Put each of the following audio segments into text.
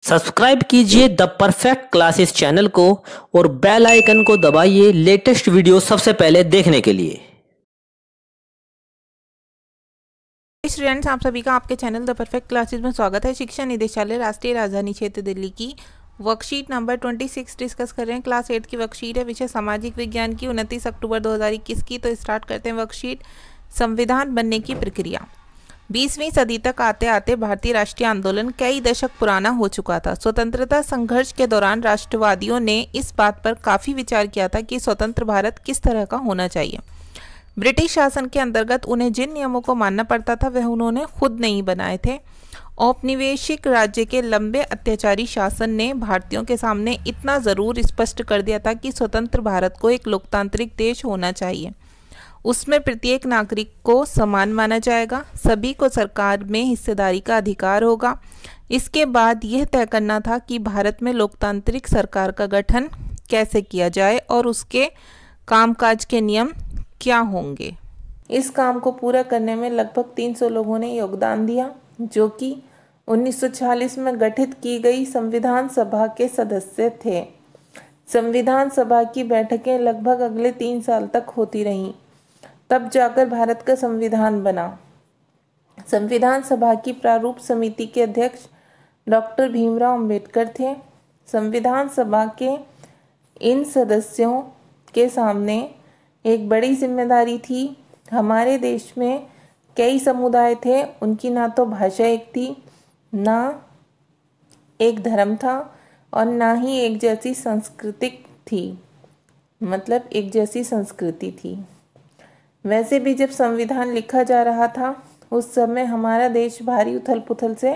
Subscribe कीजिए the perfect classes channel को और बेल आइकन को दबाइए लेटेस्ट वीडियो सबसे पहले देखने के लिए। स्टूडेंट्स, आप सभी का आपके चैनल द परफेक्ट क्लासेस में स्वागत है। शिक्षा निदेशालय राष्ट्रीय राजधानी क्षेत्र दिल्ली की वर्कशीट नंबर 26 डिस्कस कर रहे हैं। क्लास 8 की वर्कशीट है, विषय सामाजिक विज्ञान की, 29 अक्टूबर 2021 की। तो स्टार्ट करते हैं वर्कशीट। संविधान बनने की प्रक्रिया। 20वीं सदी तक आते आते भारतीय राष्ट्रीय आंदोलन कई दशक पुराना हो चुका था। स्वतंत्रता संघर्ष के दौरान राष्ट्रवादियों ने इस बात पर काफ़ी विचार किया था कि स्वतंत्र भारत किस तरह का होना चाहिए। ब्रिटिश शासन के अंतर्गत उन्हें जिन नियमों को मानना पड़ता था वह उन्होंने खुद नहीं बनाए थे। औपनिवेशिक राज्य के लंबे अत्याचारी शासन ने भारतीयों के सामने इतना ज़रूर स्पष्ट कर दिया था कि स्वतंत्र भारत को एक लोकतांत्रिक देश होना चाहिए। उसमें प्रत्येक नागरिक को समान माना जाएगा, सभी को सरकार में हिस्सेदारी का अधिकार होगा। इसके बाद यह तय करना था कि भारत में लोकतांत्रिक सरकार का गठन कैसे किया जाए और उसके कामकाज के नियम क्या होंगे। इस काम को पूरा करने में लगभग 300 लोगों ने योगदान दिया, जो कि 1946 में गठित की गई संविधान सभा के सदस्य थे। संविधान सभा की बैठकें लगभग अगले 3 साल तक होती रहीं, तब जाकर भारत का संविधान बना। संविधान सभा की प्रारूप समिति के अध्यक्ष डॉक्टर भीमराव अंबेडकर थे। संविधान सभा के इन सदस्यों के सामने एक बड़ी जिम्मेदारी थी। हमारे देश में कई समुदाय थे, उनकी ना तो भाषा एक थी, ना एक धर्म था और ना ही एक जैसी सांस्कृतिक थी, मतलब एक जैसी संस्कृति थी। वैसे भी जब संविधान लिखा जा रहा था उस समय हमारा देश भारी उथल पुथल से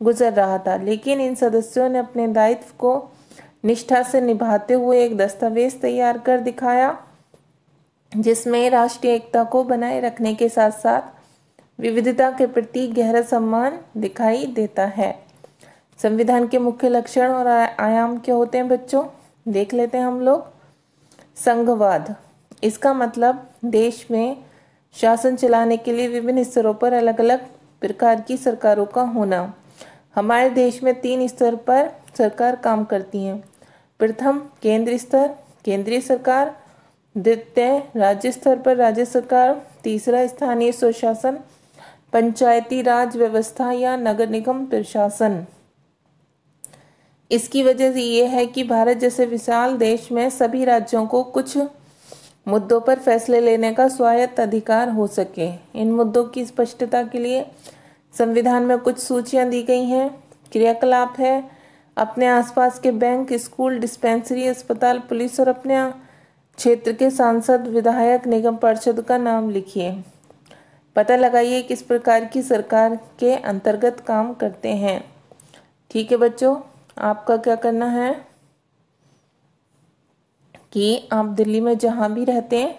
गुजर रहा था, लेकिन इन सदस्यों ने अपने दायित्व को निष्ठा से निभाते हुए एक दस्तावेज तैयार कर दिखाया, जिसमें राष्ट्रीय एकता को बनाए रखने के साथ साथ विविधता के प्रति गहरा सम्मान दिखाई देता है। संविधान के मुख्य लक्षण और आयाम क्या होते हैं बच्चों, देख लेते हैं हम लोग। संघवाद, इसका मतलब देश में शासन चलाने के लिए विभिन्न स्तरों पर अलग अलग प्रकार की सरकारों का होना। हमारे देश में 3 स्तर पर सरकार काम करती हैं। प्रथम केंद्र स्तर, केंद्रीय सरकार। द्वितीय राज्य स्तर पर राज्य सरकार। तीसरा स्थानीय स्वशासन, पंचायती राज व्यवस्था या नगर निगम प्रशासन। इसकी वजह ये है कि भारत जैसे विशाल देश में सभी राज्यों को कुछ मुद्दों पर फैसले लेने का स्वायत्त अधिकार हो सके। इन मुद्दों की स्पष्टता के लिए संविधान में कुछ सूचियां दी गई हैं। क्रियाकलाप है, अपने आसपास के बैंक, स्कूल, डिस्पेंसरी, अस्पताल, पुलिस और अपने क्षेत्र के सांसद, विधायक, निगम पार्षद का नाम लिखिए। पता लगाइए किस प्रकार की सरकार के अंतर्गत काम करते हैं। ठीक है बच्चों, आपका क्या करना है कि आप दिल्ली में जहाँ भी रहते हैं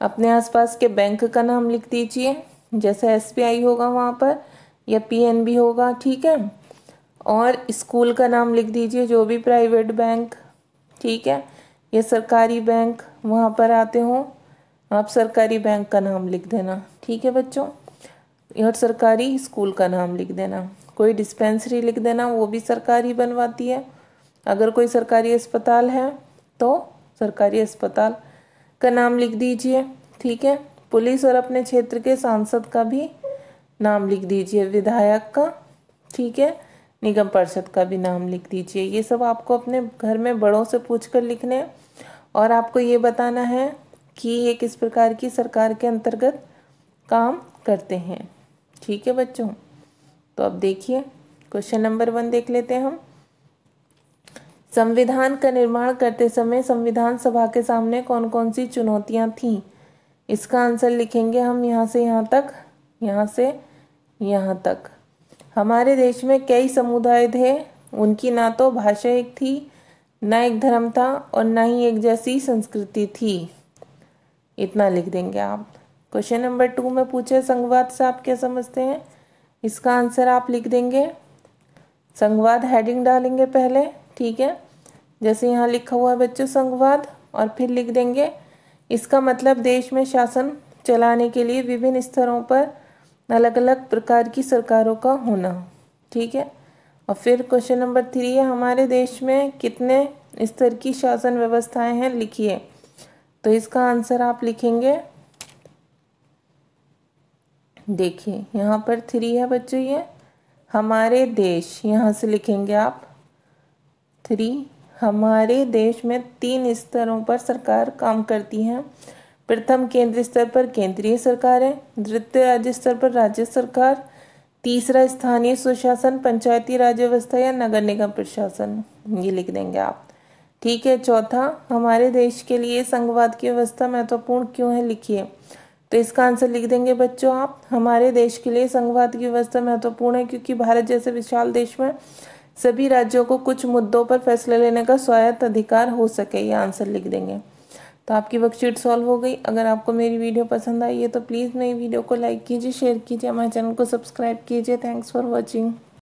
अपने आसपास के बैंक का नाम लिख दीजिए, जैसे SBI होगा वहाँ पर या PNB होगा, ठीक है। और स्कूल का नाम लिख दीजिए, जो भी प्राइवेट बैंक, ठीक है, या सरकारी बैंक वहाँ पर आते हो आप सरकारी बैंक का नाम लिख देना, ठीक है बच्चों। और सरकारी स्कूल का नाम लिख देना। कोई डिस्पेंसरी लिख देना, वो भी सरकारी बनवाती है। अगर कोई सरकारी अस्पताल है तो सरकारी अस्पताल का नाम लिख दीजिए, ठीक है। पुलिस और अपने क्षेत्र के सांसद का भी नाम लिख दीजिए, विधायक का, ठीक है, निगम पार्षद का भी नाम लिख दीजिए। ये सब आपको अपने घर में बड़ों से पूछकर लिखने हैं और आपको ये बताना है कि ये किस प्रकार की सरकार के अंतर्गत काम करते हैं, ठीक है बच्चों। तो अब देखिए क्वेश्चन नंबर 1 देख लेते हैं हम। संविधान का निर्माण करते समय संविधान सभा के सामने कौन कौन सी चुनौतियां थीं? इसका आंसर लिखेंगे हम यहाँ से यहाँ तक, यहाँ से यहाँ तक। हमारे देश में कई समुदाय थे, उनकी ना तो भाषा एक थी, ना एक धर्म था और ना ही एक जैसी संस्कृति थी। इतना लिख देंगे आप। क्वेश्चन नंबर 2 में पूछे संघवाद से आप क्या समझते हैं? इसका आंसर आप लिख देंगे, संघवाद हेडिंग डालेंगे पहले, ठीक है, जैसे यहाँ लिखा हुआ है बच्चों संघवाद, और फिर लिख देंगे इसका मतलब देश में शासन चलाने के लिए विभिन्न स्तरों पर अलग अलग प्रकार की सरकारों का होना, ठीक है। और फिर क्वेश्चन नंबर 3 है, हमारे देश में कितने स्तर की शासन व्यवस्थाएं हैं, लिखिए। तो इसका आंसर आप लिखेंगे, देखिए यहाँ पर 3 है बच्चों, ये हमारे देश, यहाँ से लिखेंगे आप 3। हमारे देश में 3 स्तरों पर सरकार काम करती है। प्रथम केंद्रीय स्तर पर केंद्रीय सरकार है, द्वितीय राज्य स्तर पर राज्य सरकार, तीसरा स्थानीय स्वशासन, पंचायती राज व्यवस्था या नगर निगम प्रशासन, ये लिख देंगे आप। ठीक है, चौथा, हमारे देश के लिए संघवाद की व्यवस्था महत्वपूर्ण क्यों है, लिखिए। तो इसका आंसर लिख देंगे बच्चों आप, हमारे देश के लिए संघवाद की व्यवस्था महत्वपूर्ण है क्योंकि भारत जैसे विशाल देश में सभी राज्यों को कुछ मुद्दों पर फैसले लेने का स्वायत्त अधिकार हो सके, ये आंसर लिख देंगे। तो आपकी वर्कशीट सॉल्व हो गई। अगर आपको मेरी वीडियो पसंद आई है तो प्लीज़ मेरी वीडियो को लाइक कीजिए, शेयर कीजिए, हमारे चैनल को सब्सक्राइब कीजिए। Thanks for watching.